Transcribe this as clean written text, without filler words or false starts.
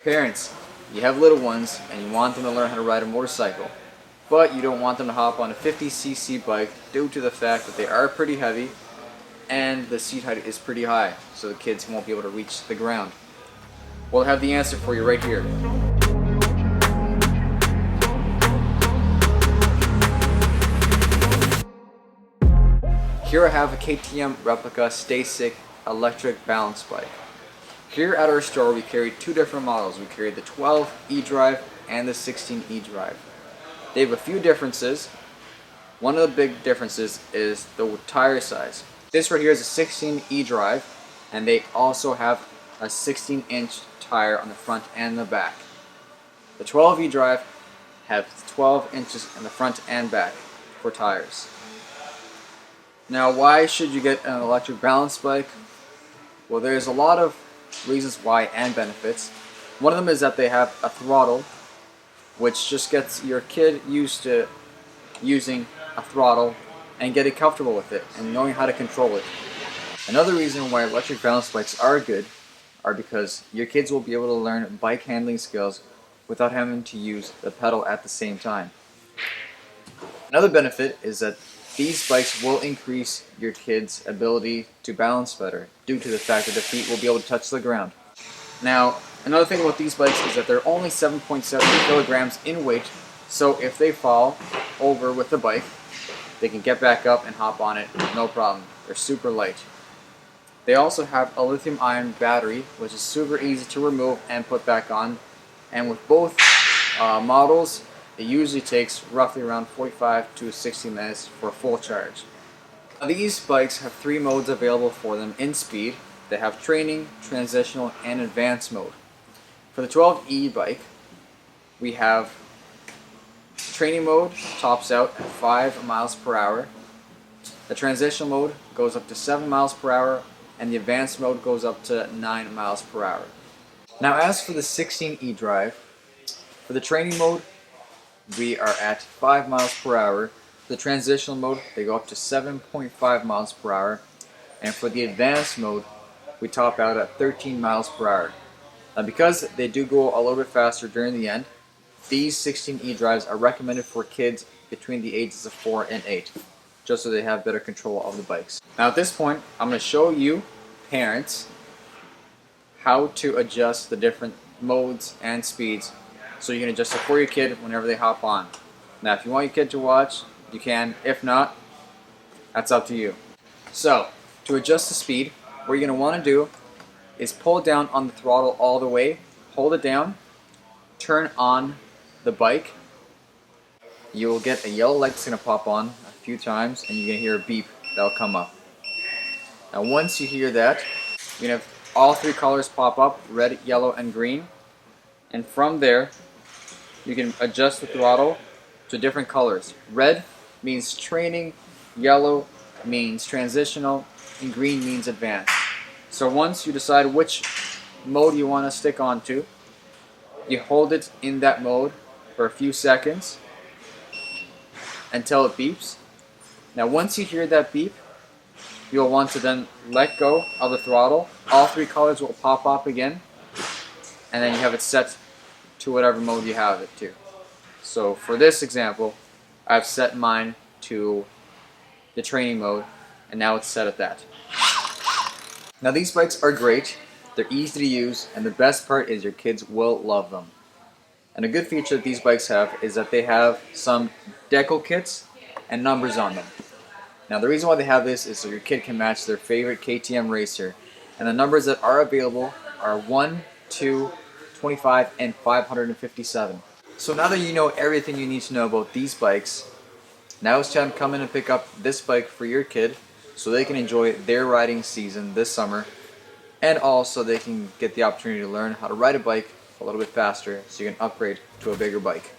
Parents, you have little ones and you want them to learn how to ride a motorcycle, but you don't want them to hop on a 50cc bike due to the fact that they are pretty heavy and the seat height is pretty high, so the kids won't be able to reach the ground. We'll have the answer for you right here. Here I have a KTM Replica STACYC electric balance bike. Here at our store we carry two different models. We carry the 12eDRIVE and the 16eDRIVE. They have a few differences. One of the big differences is the tire size. This right here is a 16eDRIVE, and they also have a 16-inch tire on the front and the back. The 12eDRIVE have 12 inches in the front and back for tires. Now, why should you get an electric balance bike? Well, there's a lot of reasons why and benefits. One of them is that they have a throttle, which just gets your kid used to using a throttle and getting comfortable with it and knowing how to control it. Another reason why electric balance bikes are good are because your kids will be able to learn bike handling skills without having to use the pedal at the same time. Another benefit is that these bikes will increase your kids' ability to balance better due to the fact that their feet will be able to touch the ground. Now, another thing about these bikes is that they're only 7.7 kilograms in weight, so if they fall over with the bike, they can get back up and hop on it, no problem. They're super light. They also have a lithium-ion battery, which is super easy to remove and put back on, and with both models, it usually takes roughly around 45 to 60 minutes for a full charge. Now, these bikes have three modes available for them in speed. They have training, transitional, and advanced mode. For the 12e bike, we have training mode tops out at 5 miles per hour. The transitional mode goes up to 7 miles per hour, and the advanced mode goes up to 9 miles per hour. Now, as for the 16eDRIVE, for the training mode, we are at 5 miles per hour. The transitional mode, they go up to 7.5 miles per hour. And for the advanced mode, we top out at 13 miles per hour. Now, because they do go a little bit faster during the end, these 16eDRIVEs are recommended for kids between the ages of 4 and 8, just so they have better control of the bikes. Now at this point, I'm going to show you, parents, how to adjust the different modes and speeds so you can adjust it for your kid whenever they hop on. Now if you want your kid to watch, you can. If not, that's up to you. So, to adjust the speed, what you're going to want to do is pull down on the throttle all the way, hold it down, turn on the bike. You will get a yellow light that's going to pop on a few times, and you're going to hear a beep that'll come up. Now once you hear that, you're going to have all three colors pop up, red, yellow, and green. And from there, you can adjust the throttle to different colors. Red means training, yellow means transitional, and green means advanced. So once you decide which mode you want to stick on to, you hold it in that mode for a few seconds until it beeps. Now once you hear that beep, you'll want to then let go of the throttle. All three colors will pop up again, and then you have it set to whatever mode you have it to. So for this example, I've set mine to the training mode, and now it's set at that. Now these bikes are great, they're easy to use, and the best part is your kids will love them. And a good feature that these bikes have is that they have some decal kits and numbers on them. Now the reason why they have this is so your kid can match their favorite KTM racer, and the numbers that are available are 1, 2, 25, and 557. So now that you know everything you need to know about these bikes, now it's time to come in and pick up this bike for your kid so they can enjoy their riding season this summer, and also they can get the opportunity to learn how to ride a bike a little bit faster so you can upgrade to a bigger bike.